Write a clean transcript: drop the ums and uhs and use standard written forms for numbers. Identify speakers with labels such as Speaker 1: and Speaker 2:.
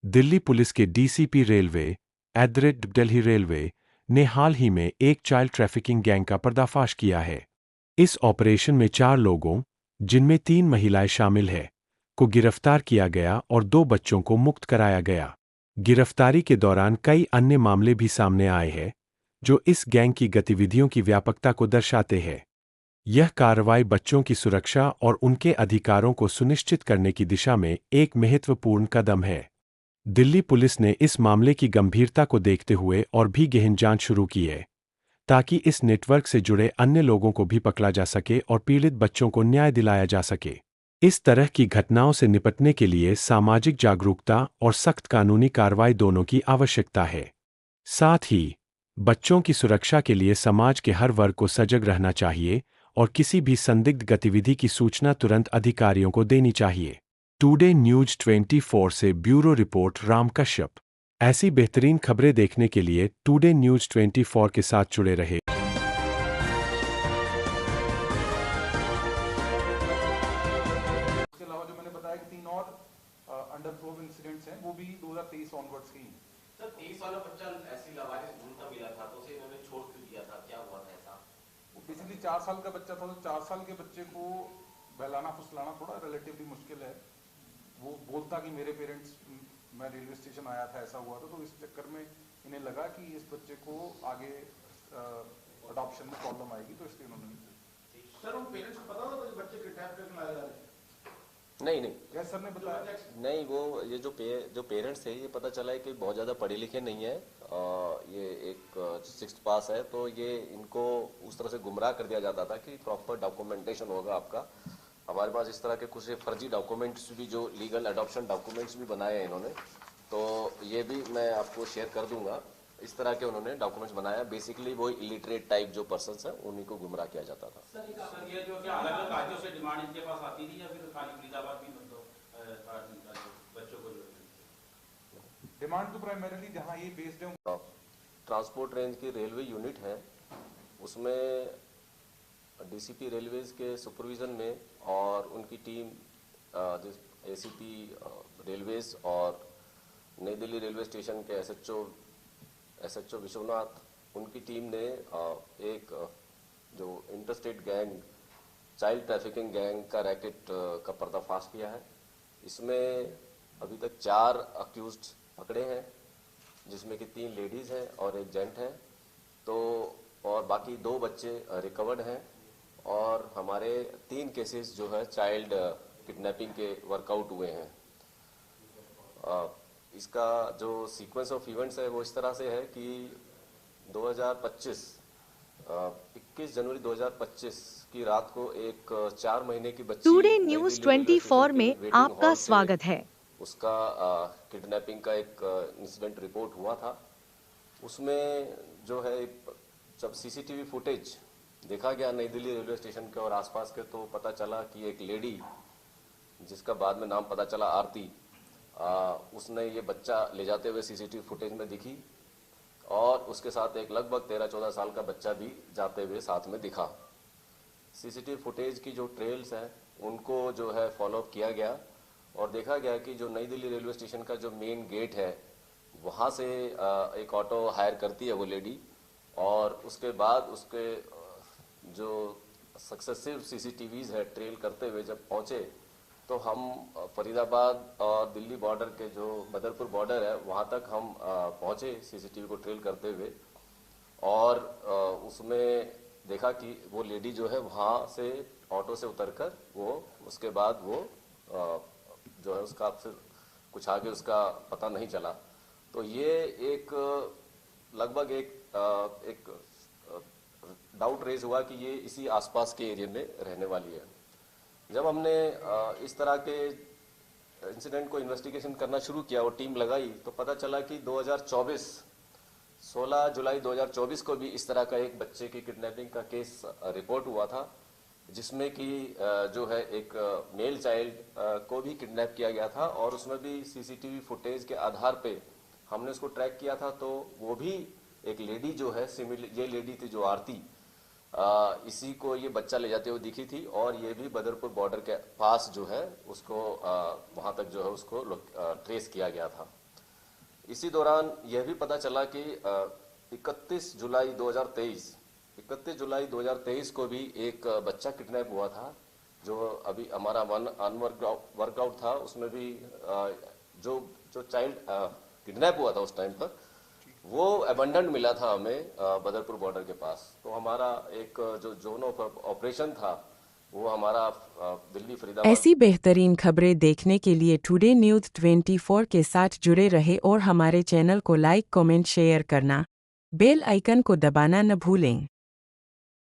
Speaker 1: Delhi police के DCP railway Delhi railway ने हाल ही में एक चाइल्ड ट्रैफिकिंग गैंग का पर्दाफाश किया है। इस ऑपरेशन में 4 लोगों, जिनमें 3 महिलाएं शामिल हैं, को गिरफ्तार किया गया और 2 बच्चों को मुक्त कराया गया। गिरफ्तारी के दौरान कई अन्य मामले भी सामने आए हैं, जो इस गैंग की गतिविधियों की व्यापकता को दर्शाते हैं। यह कार्रवाई बच्चों की सुरक्षा और उनके अधिकारों को सुनिश्चित करने की दिशा में एक महत्वपूर्ण कदम है। दिल्ली पुलिस ने इस मामले की गंभीरता को देखते हुए और भी गहन जांच शुरू की है, ताकि इस नेटवर्क से जुड़े अन्य लोगों को भी पकड़ा जा सके और पीड़ित बच्चों को न्याय दिलाया जा सके। इस तरह की घटनाओं से निपटने के लिए सामाजिक जागरूकता और सख्त कानूनी कार्रवाई दोनों की आवश्यकता है। साथ ही, बच्चों की सुरक्षा के लिए समाज के हर वर्ग को सजग रहना चाहिए और किसी भी संदिग्ध गतिविधि की सूचना तुरंत अधिकारियों को देनी चाहिए। टुडे न्यूज 24 से ब्यूरो रिपोर्ट राम कश्यप। ऐसी बेहतरीन खबरें देखने के लिए टुडे न्यूज 24 के साथ जुड़े रहे।
Speaker 2: इसके अलावा जो मैंने बताया कि 3 और अंडर प्रूव इंसिडेंट्स हैं, वो भी 2023 ऑनवर्ड्स की हैं।
Speaker 3: सर 23 वाला बच्चा ऐसी लावारिस ढूंढता मिला था तो उसे इन्होंने छोड़ क्यों दिया था, क्या हुआ था ऐसा?
Speaker 2: वो बेसिकली 4 साल का बच्चा था, तो 4 साल के बच्चे को बहलाना फुसलाना थोड़ा रिलेटिवली मुश्किल है। वो बोलता कि मेरे पेरेंट्स, मैं रेलवे स्टेशन आया था, ऐसा हुआ था, तो इस चक्कर में इन्हें लगा कि इस बच्चे को आगे अडॉप्शन में प्रॉब्लम आएगी, तो इसलिए उन्होंने।
Speaker 4: सर उन पेरेंट्स को पता होता है कि बच्चे किडनैप करके लाए जा रहे हैं?
Speaker 3: नहीं नहीं
Speaker 2: यस सर ने बताया।
Speaker 3: नहीं, वो ये जो पेरेंट्स थे, ये पता चला है कि बहुत ज़्यादा पढ़े लिखे नहीं है। ये एक 6th पास है, तो ये इनको उस तरह से गुमराह कर दिया जाता था कि प्रॉपर डॉक्यूमेंटेशन होगा आपका। हमारे पास इस तरह के कुछ फर्जी डॉक्यूमेंट्स भी, जो लीगल अडॉप्शन डॉक्यूमेंट्स भी बनाए हैं इन्होंने, तो ये भी मैं आपको शेयर कर दूंगा। इस तरह के उन्होंने डॉक्यूमेंट्स बनाया। बेसिकली वो इलिटरेट टाइप जो पर्सन्स हैं, उन्हीं को गुमराह किया जाता था।
Speaker 5: सर ये जो क्या अलग अलग राज्यों से डिमांड इनके पास आती थी या फिर खाली फरीदाबाद भी, मतलब बच्चों को जो
Speaker 2: डिमांड तो प्राइमरीली जहाँ ये बेस्ड है।
Speaker 3: ट्रांसपोर्ट रेंज की रेलवे यूनिट है, उसमें डीसीपी रेलवेज के सुपरविज़न में और उनकी टीम, एसीपी रेलवेज और नई दिल्ली रेलवे स्टेशन के एसएचओ विश्वनाथ, उनकी टीम ने एक जो interstate gang, child trafficking gang का रैकेट का पर्दाफाश किया है। इसमें अभी तक 4 अक्यूज्ड पकड़े हैं, जिसमें कि 3 लेडीज़ हैं और 1 जेंट है, तो और बाकी 2 बच्चे रिकवर्ड हैं। और हमारे 3 केसेस जो है चाइल्ड किडनैपिंग के वर्कआउट हुए हैं। इसका जो सीक्वेंस ऑफ इवेंट्स है वो इस तरह से है कि 21 जनवरी 2025 की रात को एक 4 महीने की बच्ची
Speaker 6: टुडे न्यूज 24 में आपका स्वागत है।
Speaker 3: उसका किडनैपिंग का एक इंसिडेंट रिपोर्ट हुआ था। उसमें जो है, जब सीसीटीवी फुटेज देखा गया नई दिल्ली रेलवे स्टेशन के और आसपास के, तो पता चला कि एक लेडी, जिसका बाद में नाम पता चला आरती, उसने ये बच्चा ले जाते हुए सीसीटीवी फुटेज में दिखी, और उसके साथ एक लगभग 13-14 साल का बच्चा भी जाते हुए साथ में दिखा। सीसीटीवी फुटेज की जो ट्रेल्स हैं, उनको जो है फॉलोअप किया गया और देखा गया कि जो नई दिल्ली रेलवे स्टेशन का जो मेन गेट है, वहाँ से एक ऑटो हायर करती है वो लेडी, और उसके बाद उसके जो सक्सेसिव सीसीटीवीज़ है ट्रेल करते हुए जब पहुँचे, तो हम फरीदाबाद और दिल्ली बॉर्डर के जो बदरपुर बॉर्डर है, वहाँ तक हम पहुँचे सीसीटीवी को ट्रेल करते हुए, और उसमें देखा कि वो लेडी जो है वहाँ से ऑटो से उतरकर वो उसके बाद वो जो है उसका फिर कुछ आगे उसका पता नहीं चला। तो ये एक लगभग एक डाउट रेज हुआ कि ये इसी आसपास के एरिया में रहने वाली है। जब हमने इस तरह के इंसिडेंट को इन्वेस्टिगेशन करना शुरू किया और टीम लगाई, तो पता चला कि 16 जुलाई 2024 को भी इस तरह का एक बच्चे की किडनैपिंग का केस रिपोर्ट हुआ था, जिसमें कि जो है एक मेल चाइल्ड को भी किडनैप किया गया था, और उसमें भी सीसीटीवी फुटेज के आधार पे हमने उसको ट्रैक किया था। तो वो भी एक लेडी जो है, ये लेडी थी जो आरती, इसी को ये बच्चा ले जाते हुए दिखी थी, और ये भी बदरपुर बॉर्डर के पास जो है उसको वहाँ तक जो है उसको ट्रेस किया गया था। इसी दौरान यह भी पता चला कि 31 जुलाई 2023 को भी एक बच्चा किडनैप हुआ था, जो अभी हमारा वर्कआउट था, उसमें भी जो चाइल्ड किडनैप हुआ था उस टाइम पर वो अबंडन मिला था हमें बदरपुर बॉर्डर के पास। तो हमारा एक जो जोन ऑफ ऑपरेशन था वो हमारा दिल्ली फरीदाबाद।
Speaker 7: ऐसी बेहतरीन खबरें देखने के लिए टुडे न्यूज़ 24 के साथ जुड़े रहे और हमारे चैनल को लाइक, कमेंट, शेयर करना, बेल आइकन को दबाना न भूलें।